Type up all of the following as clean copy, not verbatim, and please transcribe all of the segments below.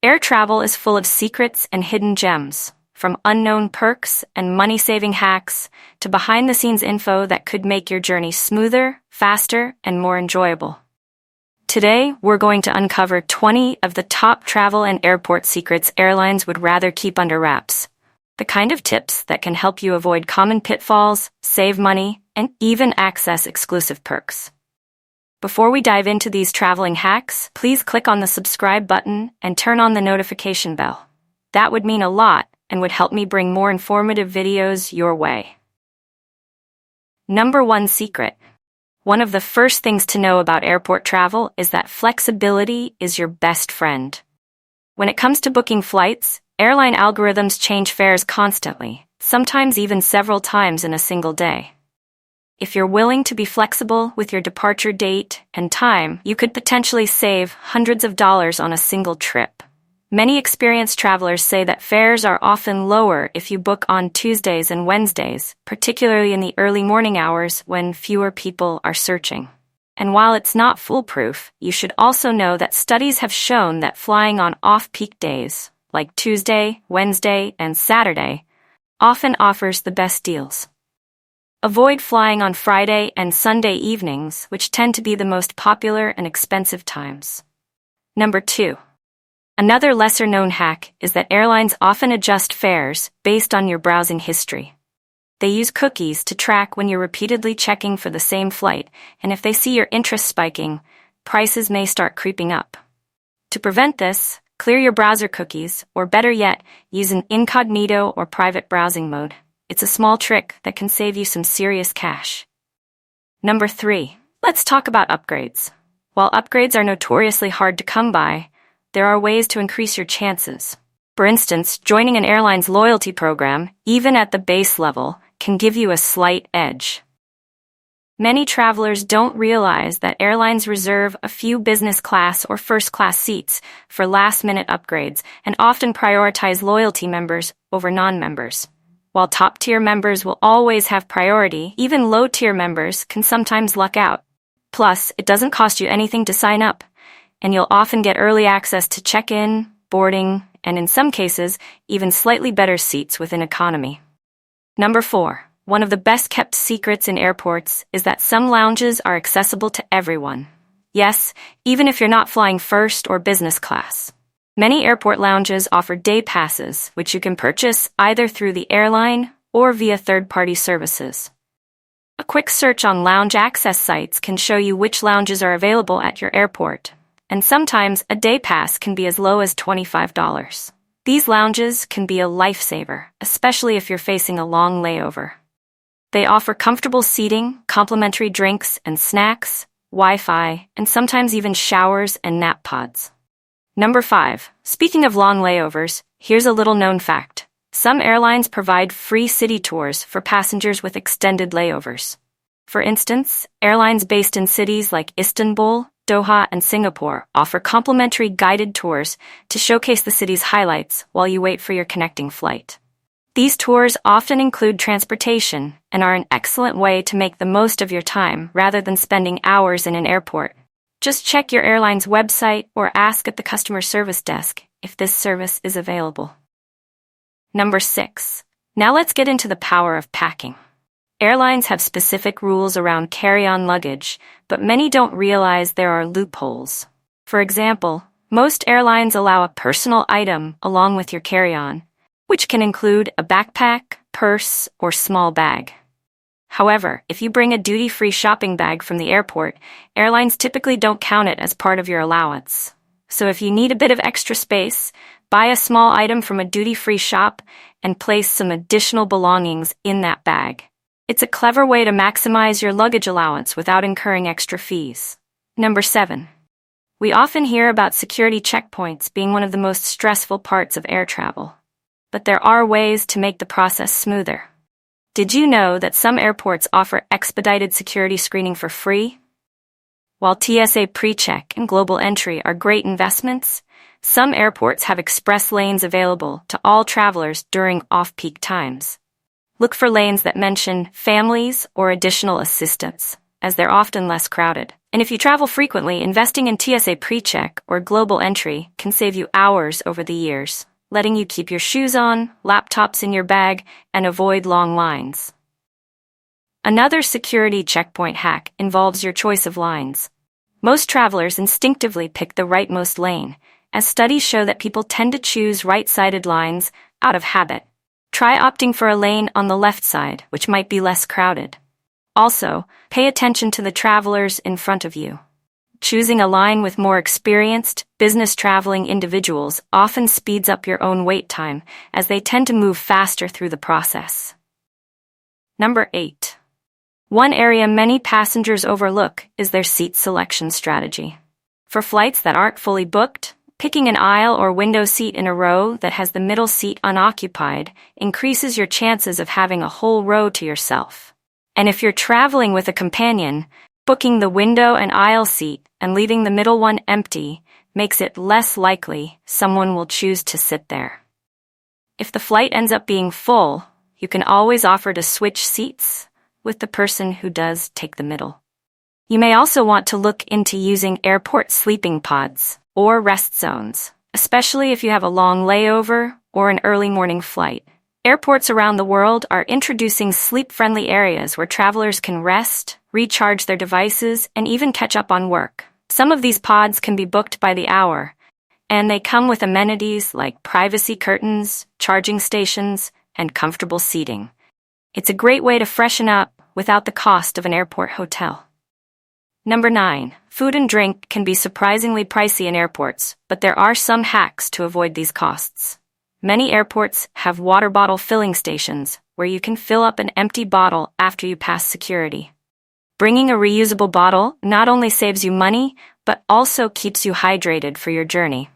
Air travel is full of secrets and hidden gems, from unknown perks and money-saving hacks to behind-the-scenes info that could make your journey smoother, faster, and more enjoyable. Today, we're going to uncover 20 of the top travel and airport secrets airlines would rather keep under wraps. The kind of tips that can help you avoid common pitfalls, save money, and even access exclusive perks. Before we dive into these traveling hacks, please click on the subscribe button and turn on the notification bell. That would mean a lot and would help me bring more informative videos your way. Number 1 secret. One of the first things to know about airport travel is that flexibility is your best friend. When it comes to booking flights, airline algorithms change fares constantly, sometimes even several times in a single day. If you're willing to be flexible with your departure date and time, you could potentially save hundreds of dollars on a single trip. Many experienced travelers say that fares are often lower if you book on Tuesdays and Wednesdays, particularly in the early morning hours when fewer people are searching. And while it's not foolproof, you should also know that studies have shown that flying on off-peak days, like Tuesday, Wednesday, and Saturday, often offers the best deals. Avoid flying on Friday and Sunday evenings, which tend to be the most popular and expensive times. Number 2. Another lesser-known hack is that airlines often adjust fares based on your browsing history. They use cookies to track when you're repeatedly checking for the same flight, and if they see your interest spiking, prices may start creeping up. To prevent this, clear your browser cookies, or better yet, use an incognito or private browsing mode. It's a small trick that can save you some serious cash. Number 3. Let's talk about upgrades. While upgrades are notoriously hard to come by, there are ways to increase your chances. For instance, joining an airline's loyalty program, even at the base level, can give you a slight edge. Many travelers don't realize that airlines reserve a few business class or first class seats for last-minute upgrades and often prioritize loyalty members over non-members. While top-tier members will always have priority, even low-tier members can sometimes luck out. Plus, it doesn't cost you anything to sign up, and you'll often get early access to check-in, boarding, and in some cases, even slightly better seats within economy. Number 4. One of the best-kept secrets in airports is that some lounges are accessible to everyone. Yes, even if you're not flying first or business class. Many airport lounges offer day passes, which you can purchase either through the airline or via third-party services. A quick search on lounge access sites can show you which lounges are available at your airport, and sometimes a day pass can be as low as $25. These lounges can be a lifesaver, especially if you're facing a long layover. They offer comfortable seating, complimentary drinks and snacks, Wi-Fi, and sometimes even showers and nap pods. Number 5. Speaking of long layovers, here's a little-known fact. Some airlines provide free city tours for passengers with extended layovers. For instance, airlines based in cities like Istanbul, Doha, and Singapore offer complimentary guided tours to showcase the city's highlights while you wait for your connecting flight. These tours often include transportation and are an excellent way to make the most of your time rather than spending hours in an airport. Just check your airline's website or ask at the customer service desk if this service is available. Number 6. Now let's get into the power of packing. Airlines have specific rules around carry-on luggage, but many don't realize there are loopholes. For example, most airlines allow a personal item along with your carry-on, which can include a backpack, purse, or small bag. However, if you bring a duty-free shopping bag from the airport, airlines typically don't count it as part of your allowance. So if you need a bit of extra space, buy a small item from a duty-free shop and place some additional belongings in that bag. It's a clever way to maximize your luggage allowance without incurring extra fees. Number 7. We often hear about security checkpoints being one of the most stressful parts of air travel. But there are ways to make the process smoother. Did you know that some airports offer expedited security screening for free? While TSA PreCheck and Global Entry are great investments, some airports have express lanes available to all travelers during off-peak times. Look for lanes that mention families or additional assistance. as they're often less crowded. And if you travel frequently, investing in TSA PreCheck or global entry can save you hours over the years, letting you keep your shoes on, laptops in your bag, and avoid long lines. Another security checkpoint hack involves your choice of lines. Most travelers instinctively pick the rightmost lane, as studies show that people tend to choose right-sided lines out of habit. Try opting for a lane on the left side, which might be less crowded. Also, pay attention to the travelers in front of you. Choosing a line with more experienced, business-traveling individuals often speeds up your own wait time, as they tend to move faster through the process. Number 8. One area many passengers overlook is their seat selection strategy. For flights that aren't fully booked, picking an aisle or window seat in a row that has the middle seat unoccupied increases your chances of having a whole row to yourself. And if you're traveling with a companion, booking the window and aisle seat and leaving the middle one empty makes it less likely someone will choose to sit there. If the flight ends up being full, you can always offer to switch seats with the person who does take the middle. You may also want to look into using airport sleeping pods or rest zones, especially if you have a long layover or an early morning flight. Airports around the world are introducing sleep-friendly areas where travelers can rest, recharge their devices, and even catch up on work. Some of these pods can be booked by the hour, and they come with amenities like privacy curtains, charging stations, and comfortable seating. It's a great way to freshen up without the cost of an airport hotel. Number 9. Food and drink can be surprisingly pricey in airports, but there are some hacks to avoid these costs. Many airports have water bottle filling stations where you can fill up an empty bottle after you pass security. Bringing a reusable bottle not only saves you money, but also keeps you hydrated for your journey.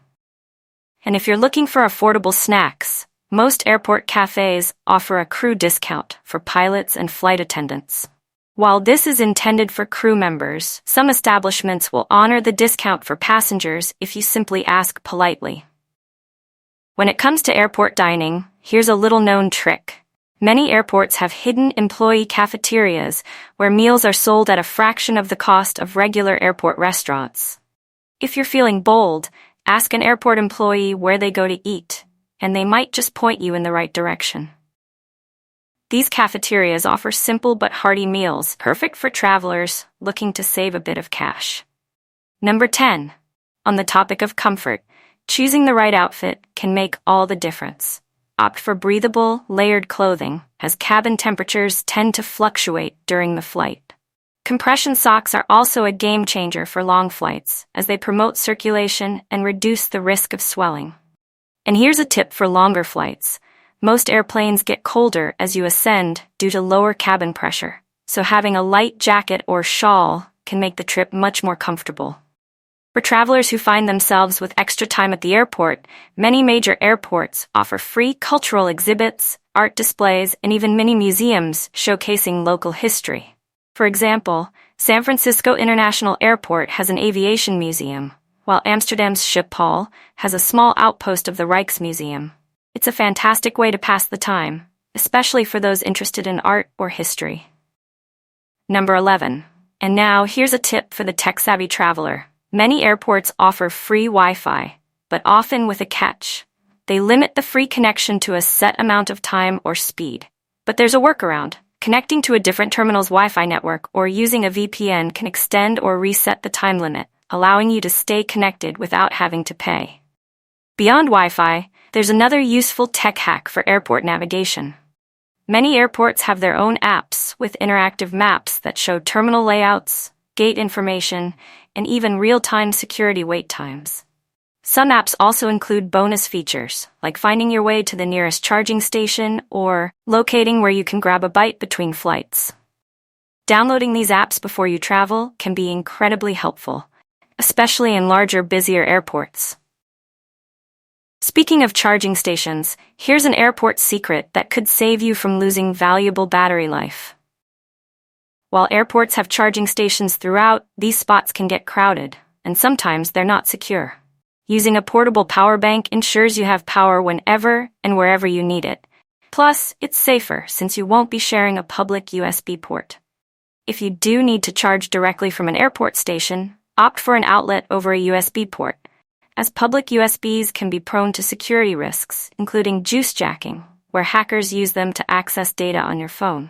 And if you're looking for affordable snacks, most airport cafes offer a crew discount for pilots and flight attendants. While this is intended for crew members, some establishments will honor the discount for passengers if you simply ask politely. When it comes to airport dining, here's a little-known trick. Many airports have hidden employee cafeterias where meals are sold at a fraction of the cost of regular airport restaurants. If you're feeling bold, ask an airport employee where they go to eat, and they might just point you in the right direction. These cafeterias offer simple but hearty meals, perfect for travelers looking to save a bit of cash. Number 10. On the topic of comfort, choosing the right outfit can make all the difference. Opt for breathable, layered clothing, as cabin temperatures tend to fluctuate during the flight. Compression socks are also a game changer for long flights, as they promote circulation and reduce the risk of swelling. And here's a tip for longer flights. Most airplanes get colder as you ascend due to lower cabin pressure, so having a light jacket or shawl can make the trip much more comfortable. For travelers who find themselves with extra time at the airport, many major airports offer free cultural exhibits, art displays, and even mini museums showcasing local history. For example, San Francisco International Airport has an aviation museum, while Amsterdam's Schiphol has a small outpost of the Rijksmuseum. It's a fantastic way to pass the time, especially for those interested in art or history. Number 11. And now here's a tip for the tech-savvy traveler. Many airports offer free Wi-Fi, but often with a catch. They limit the free connection to a set amount of time or speed. But there's a workaround. Connecting to a different terminal's Wi-Fi network or using a VPN can extend or reset the time limit, allowing you to stay connected without having to pay. Beyond Wi-Fi, there's another useful tech hack for airport navigation. Many airports have their own apps with interactive maps that show terminal layouts, gate information, and even real-time security wait times. Some apps also include bonus features, like finding your way to the nearest charging station or locating where you can grab a bite between flights. Downloading these apps before you travel can be incredibly helpful, especially in larger, busier airports. Speaking of charging stations, here's an airport secret that could save you from losing valuable battery life. While airports have charging stations throughout, these spots can get crowded, and sometimes they're not secure. Using a portable power bank ensures you have power whenever and wherever you need it. Plus, it's safer since you won't be sharing a public USB port. If you do need to charge directly from an airport station, opt for an outlet over a USB port, as public USBs can be prone to security risks, including juice jacking, where hackers use them to access data on your phone.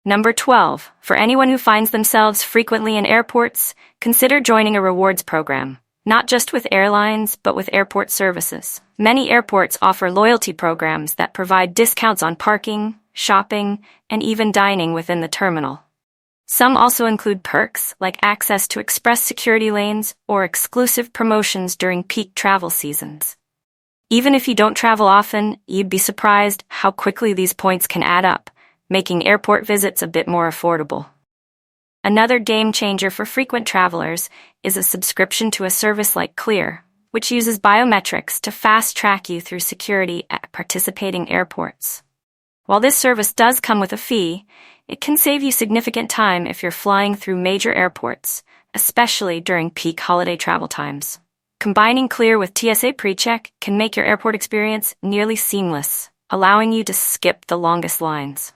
Number 12. For anyone who finds themselves frequently in airports, consider joining a rewards program, not just with airlines, but with airport services. Many airports offer loyalty programs that provide discounts on parking, shopping, and even dining within the terminal. Some also include perks like access to express security lanes or exclusive promotions during peak travel seasons. Even if you don't travel often, you'd be surprised how quickly these points can add up, making airport visits a bit more affordable. Another game changer for frequent travelers is a subscription to a service like Clear, which uses biometrics to fast-track you through security at participating airports. While this service does come with a fee, it can save you significant time if you're flying through major airports, especially during peak holiday travel times. Combining Clear with TSA PreCheck can make your airport experience nearly seamless, allowing you to skip the longest lines.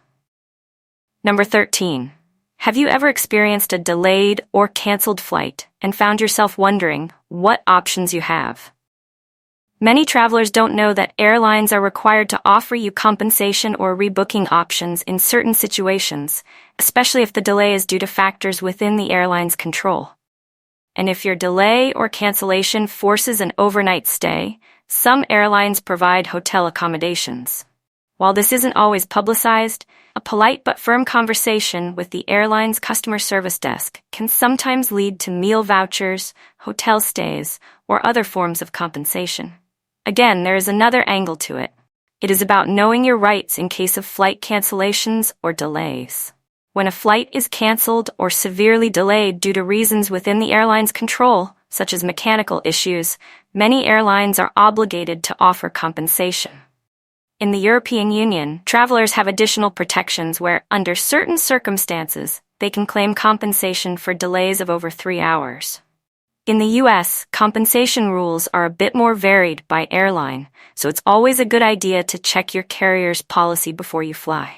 Number 13. Have you ever experienced a delayed or canceled flight and found yourself wondering what options you have? Many travelers don't know that airlines are required to offer you compensation or rebooking options in certain situations, especially if the delay is due to factors within the airline's control. And if your delay or cancellation forces an overnight stay, some airlines provide hotel accommodations. While this isn't always publicized, a polite but firm conversation with the airline's customer service desk can sometimes lead to meal vouchers, hotel stays, or other forms of compensation. Again, there is another angle to it. It is about knowing your rights in case of flight cancellations or delays. When a flight is canceled or severely delayed due to reasons within the airline's control, such as mechanical issues, many airlines are obligated to offer compensation. In the European Union, travelers have additional protections where, under certain circumstances, they can claim compensation for delays of over 3 hours. In the US, compensation rules are a bit more varied by airline, so it's always a good idea to check your carrier's policy before you fly.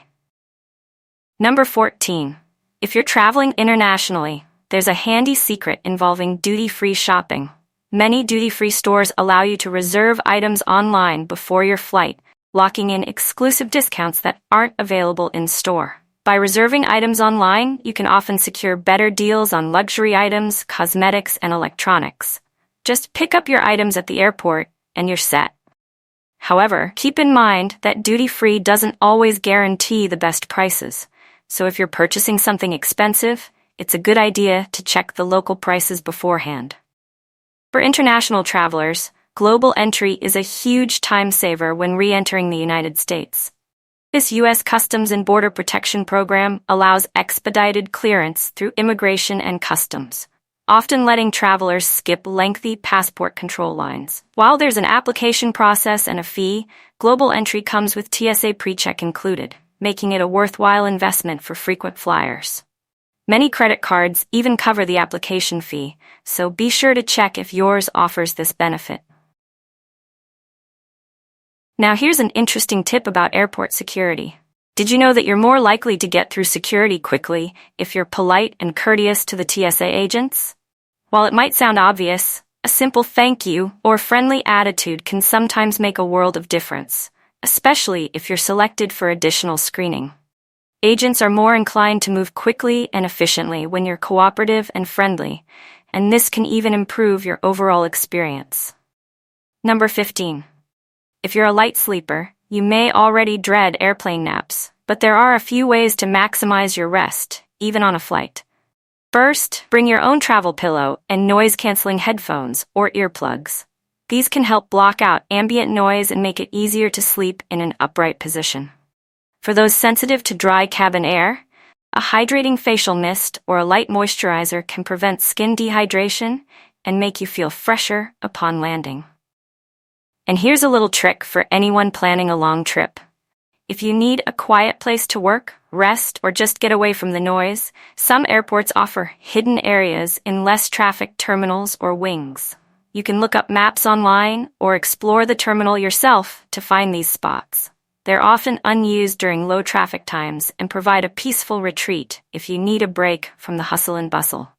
Number 14. If you're traveling internationally, there's a handy secret involving duty-free shopping. Many duty-free stores allow you to reserve items online before your flight, locking in exclusive discounts that aren't available in store. By reserving items online, you can often secure better deals on luxury items, cosmetics, and electronics. Just pick up your items at the airport, and you're set. However, keep in mind that duty-free doesn't always guarantee the best prices, so if you're purchasing something expensive, it's a good idea to check the local prices beforehand. For international travelers, global entry is a huge time saver when re-entering the United States. This U.S. Customs and Border Protection program allows expedited clearance through immigration and customs, often letting travelers skip lengthy passport control lines. While there's an application process and a fee, global entry comes with TSA PreCheck included, making it a worthwhile investment for frequent flyers. Many credit cards even cover the application fee, so be sure to check if yours offers this benefit. Now here's an interesting tip about airport security. Did you know that you're more likely to get through security quickly if you're polite and courteous to the TSA agents? While it might sound obvious, a simple thank you or friendly attitude can sometimes make a world of difference, especially if you're selected for additional screening. Agents are more inclined to move quickly and efficiently when you're cooperative and friendly, and this can even improve your overall experience. Number 15. If you're a light sleeper, you may already dread airplane naps, but there are a few ways to maximize your rest, even on a flight. First, bring your own travel pillow and noise-canceling headphones or earplugs. These can help block out ambient noise and make it easier to sleep in an upright position. For those sensitive to dry cabin air, a hydrating facial mist or a light moisturizer can prevent skin dehydration and make you feel fresher upon landing. And here's a little trick for anyone planning a long trip. If you need a quiet place to work, rest, or just get away from the noise, some airports offer hidden areas in less trafficked terminals or wings. You can look up maps online or explore the terminal yourself to find these spots. They're often unused during low traffic times and provide a peaceful retreat if you need a break from the hustle and bustle.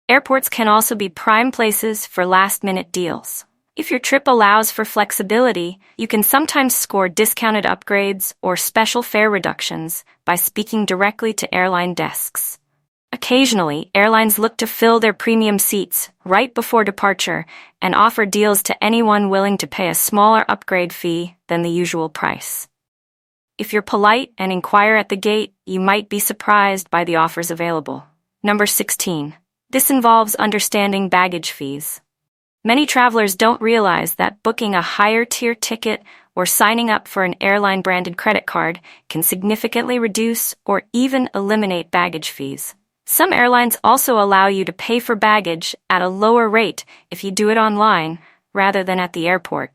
Airports can also be prime places for last-minute deals. If your trip allows for flexibility, you can sometimes score discounted upgrades or special fare reductions by speaking directly to airline desks. Occasionally, airlines look to fill their premium seats right before departure and offer deals to anyone willing to pay a smaller upgrade fee than the usual price. If you're polite and inquire at the gate, you might be surprised by the offers available. Number 16. This involves understanding baggage fees. Many travelers don't realize that booking a higher-tier ticket or signing up for an airline-branded credit card can significantly reduce or even eliminate baggage fees. Some airlines also allow you to pay for baggage at a lower rate if you do it online rather than at the airport.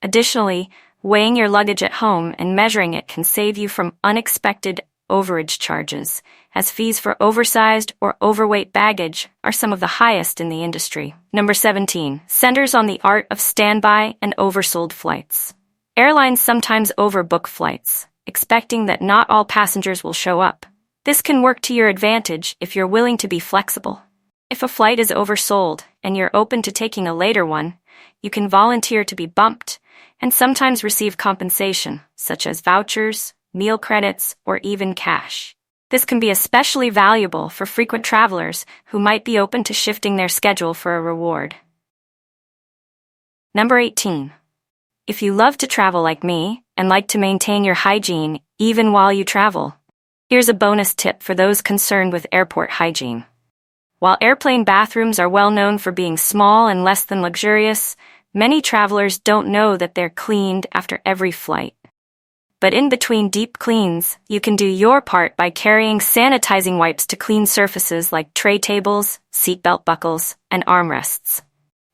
Additionally, weighing your luggage at home and measuring it can save you from unexpected overage charges, as fees for oversized or overweight baggage are some of the highest in the industry. Number 17. Centers on the art of standby and oversold flights. Airlines sometimes overbook flights, expecting that not all passengers will show up. This can work to your advantage if you're willing to be flexible. If a flight is oversold and you're open to taking a later one, you can volunteer to be bumped and sometimes receive compensation, such as vouchers, meal credits, or even cash. This can be especially valuable for frequent travelers who might be open to shifting their schedule for a reward. Number 18. If you love to travel like me and like to maintain your hygiene even while you travel, here's a bonus tip for those concerned with airport hygiene. While airplane bathrooms are well known for being small and less than luxurious, many travelers don't know that they're cleaned after every flight. But in between deep cleans, you can do your part by carrying sanitizing wipes to clean surfaces like tray tables, seatbelt buckles, and armrests.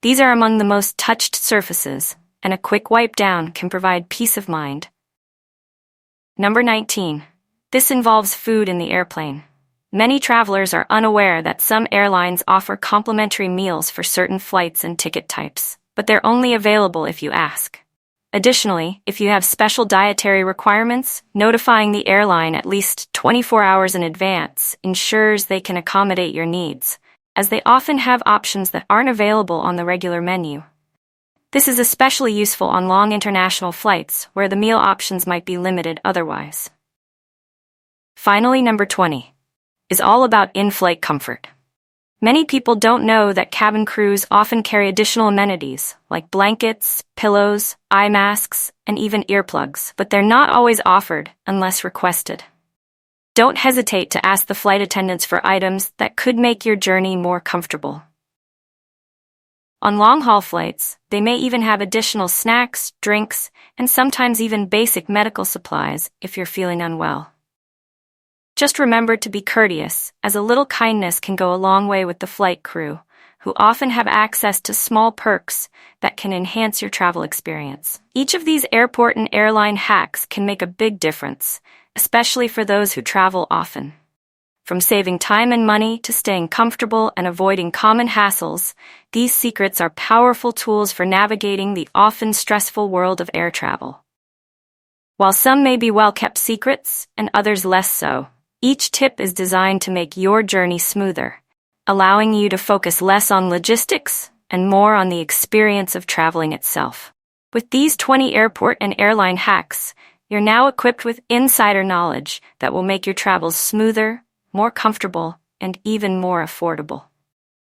These are among the most touched surfaces, and a quick wipe down can provide peace of mind. Number 19. This involves food in the airplane. Many travelers are unaware that some airlines offer complimentary meals for certain flights and ticket types, but they're only available if you ask. Additionally, if you have special dietary requirements, notifying the airline at least 24 hours in advance ensures they can accommodate your needs, as they often have options that aren't available on the regular menu. This is especially useful on long international flights where the meal options might be limited otherwise. Finally, number 20 is all about in-flight comfort. Many people don't know that cabin crews often carry additional amenities like blankets, pillows, eye masks, and even earplugs, but they're not always offered unless requested. Don't hesitate to ask the flight attendants for items that could make your journey more comfortable. On long-haul flights, they may even have additional snacks, drinks, and sometimes even basic medical supplies if you're feeling unwell. Just remember to be courteous, as a little kindness can go a long way with the flight crew, who often have access to small perks that can enhance your travel experience. Each of these airport and airline hacks can make a big difference, especially for those who travel often. From saving time and money to staying comfortable and avoiding common hassles, these secrets are powerful tools for navigating the often stressful world of air travel. While some may be well-kept secrets and others less so, each tip is designed to make your journey smoother, allowing you to focus less on logistics and more on the experience of traveling itself. With these 20 airport and airline hacks, you're now equipped with insider knowledge that will make your travels smoother, more comfortable, and even more affordable.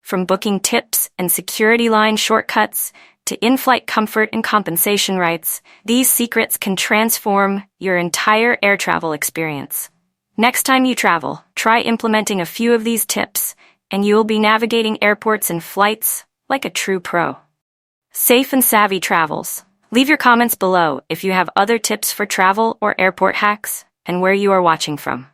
From booking tips and security line shortcuts to in-flight comfort and compensation rights, these secrets can transform your entire air travel experience. Next time you travel, try implementing a few of these tips, and you'll be navigating airports and flights like a true pro. Safe and savvy travels. Leave your comments below if you have other tips for travel or airport hacks and where you are watching from.